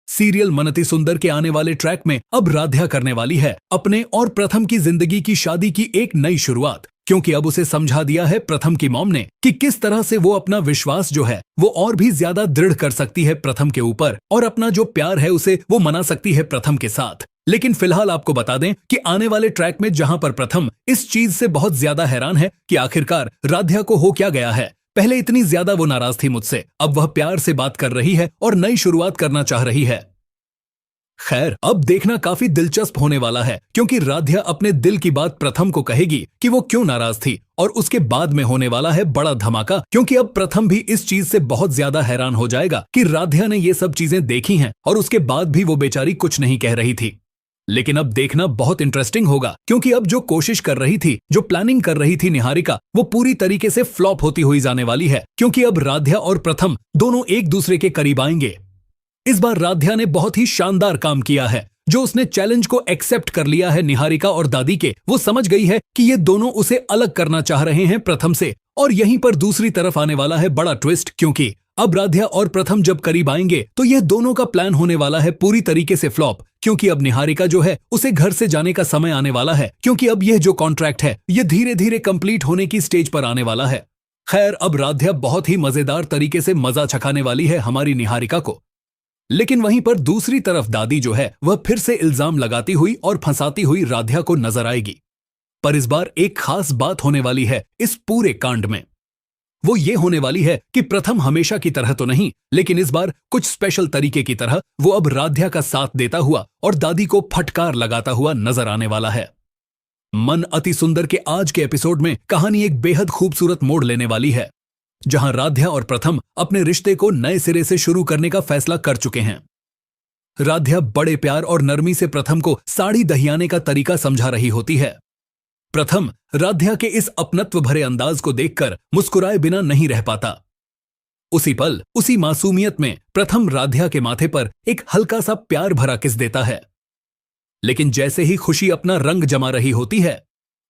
Serial मन अति सुंदर के आने वाले ट्रैक में अब राध्या करने वाली है अपने और प्रथम की जिंदगी की शादी की एक नई शुरुआत, क्योंकि अब उसे समझा दिया है प्रथम की मॉम ने कि किस तरह से वो अपना विश्वास जो है वो और भी ज्यादा दृढ़ कर सकती है प्रथम के ऊपर, और अपना जो प्यार है उसे वो मना सकती है प्रथम के साथ। लेकिन फिलहाल आपको बता दें कि आने वाले ट्रैक में जहां पर प्रथम इस चीज से बहुत ज्यादा हैरान है कि आखिरकार राध्या को हो क्या गया है। पहले इतनी ज्यादा वो नाराज थी मुझसे, अब वह प्यार से बात कर रही है और नई शुरुआत करना चाह रही है। खैर, अब देखना काफी दिलचस्प होने वाला है, क्योंकि राध्या अपने दिल की बात प्रथम को कहेगी कि वो क्यों नाराज थी, और उसके बाद में होने वाला है बड़ा धमाका, क्योंकि अब प्रथम भी इस चीज से बहुत ज्यादा हैरान हो जाएगा कि राध्या ने ये सब चीजें देखी हैं और उसके बाद भी वो बेचारी कुछ नहीं कह रही थी। लेकिन अब देखना बहुत इंटरेस्टिंग होगा, क्योंकि अब जो कोशिश कर रही थी, जो प्लानिंग कर रही थी निहारिका, वो पूरी तरीके से फ्लॉप होती हुई जाने वाली है, क्योंकि अब राध्या और प्रथम दोनों एक दूसरे के करीब आएंगे। इस बार राध्या ने बहुत ही शानदार काम किया है, जो उसने चैलेंज को एक्सेप्ट कर लिया है निहारिका और दादी के। वो समझ गई है कि ये दोनों उसे अलग करना चाह रहे हैं प्रथम से, और यहीं पर दूसरी तरफ आने वाला है बड़ा ट्विस्ट, क्योंकि अब राध्या और प्रथम जब करीब आएंगे तो यह दोनों का प्लान होने वाला है पूरी तरीके से फ्लॉप, क्योंकि अब निहारिका जो है उसे घर से जाने का समय आने वाला है, क्योंकि अब यह जो कॉन्ट्रैक्ट है यह धीरे धीरे कंप्लीट होने की स्टेज पर आने वाला है। खैर, अब राध्या बहुत ही मजेदार तरीके से मजा चखाने वाली है हमारी निहारिका को। लेकिन वहीं पर दूसरी तरफ दादी जो है वह फिर से इल्जाम लगाती हुई और फंसाती हुई राध्या को नजर आएगी। पर इस बार एक खास बात होने वाली है इस पूरे कांड में। वो ये होने वाली है कि प्रथम हमेशा की तरह तो नहीं, लेकिन इस बार कुछ स्पेशल तरीके की तरह वो अब राध्या का साथ देता हुआ और दादी को फटकार लगाता हुआ नजर आने वाला है। मन अति सुंदर के आज के एपिसोड में कहानी एक बेहद खूबसूरत मोड़ लेने वाली है, जहां राध्या और प्रथम अपने रिश्ते को नए सिरे से शुरू करने का फैसला कर चुके हैं। राध्या बड़े प्यार और नरमी से प्रथम को साड़ी दहियाने का तरीका समझा रही होती है। प्रथम राध्या के इस अपनत्व भरे अंदाज को देखकर मुस्कुराए बिना नहीं रह पाता। उसी पल, उसी मासूमियत में प्रथम राध्या के माथे पर एक हल्का सा प्यार भरा किस देता है। लेकिन जैसे ही खुशी अपना रंग जमा रही होती है,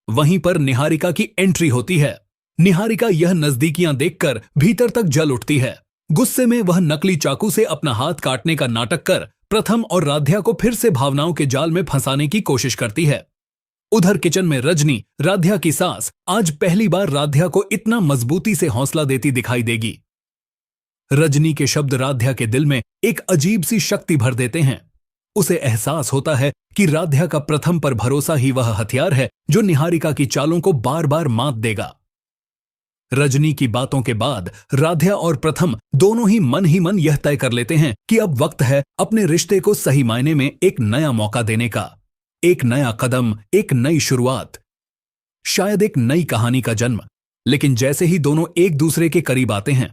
वहीं पर निहारिका की एंट्री होती है। निहारिका यह नजदीकियां देखकर भीतर तक जल उठती है। गुस्से में वह नकली चाकू से अपना हाथ काटने का नाटक कर प्रथम और राध्या को फिर से भावनाओं के जाल में फंसाने की कोशिश करती है। उधर किचन में रजनी, राध्या की सास, आज पहली बार राध्या को इतना मजबूती से हौसला देती दिखाई देगी। रजनी के शब्द राध्या के दिल में एक अजीब सी शक्ति भर देते हैं। उसे एहसास होता है कि राध्या का प्रथम पर भरोसा ही वह हथियार है जो निहारिका की चालों को बार बार मात देगा। रजनी की बातों के बाद राध्या और प्रथम दोनों ही मन यह तय कर लेते हैं कि अब वक्त है अपने रिश्ते को सही मायने में एक नया मौका देने का। एक नया कदम, एक नई शुरुआत, शायद एक नई कहानी का जन्म। लेकिन जैसे ही दोनों एक दूसरे के करीब आते हैं,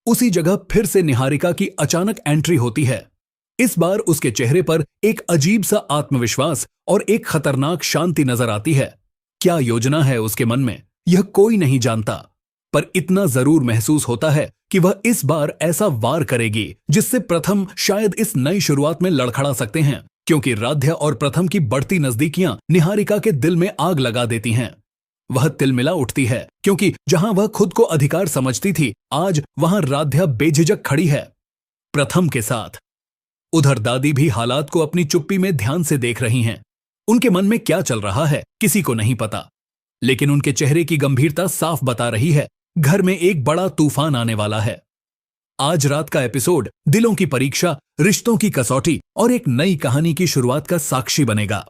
उसी जगह फिर से निहारिका की अचानक एंट्री होती है। इस बार उसके चेहरे पर एक अजीब सा आत्मविश्वास और एक खतरनाक शांति नजर आती है। क्या योजना है उसके मन में, यह कोई नहीं जानता, पर इतना जरूर महसूस होता है कि वह इस बार ऐसा वार करेगी जिससे प्रथम शायद इस नई शुरुआत में लड़खड़ा सकते हैं, क्योंकि राध्या और प्रथम की बढ़ती नजदीकियां निहारिका के दिल में आग लगा देती हैं। वह तिलमिला उठती है, क्योंकि जहां वह खुद को अधिकार समझती थी, आज वहां राध्या बेझिझक खड़ी है प्रथम के साथ। उधर दादी भी हालात को अपनी चुप्पी में ध्यान से देख रही हैं। उनके मन में क्या चल रहा है किसी को नहीं पता, लेकिन उनके चेहरे की गंभीरता साफ बता रही है घर में एक बड़ा तूफान आने वाला है। आज रात का एपिसोड दिलों की परीक्षा, रिश्तों की कसौटी और एक नई कहानी की शुरुआत का साक्षी बनेगा।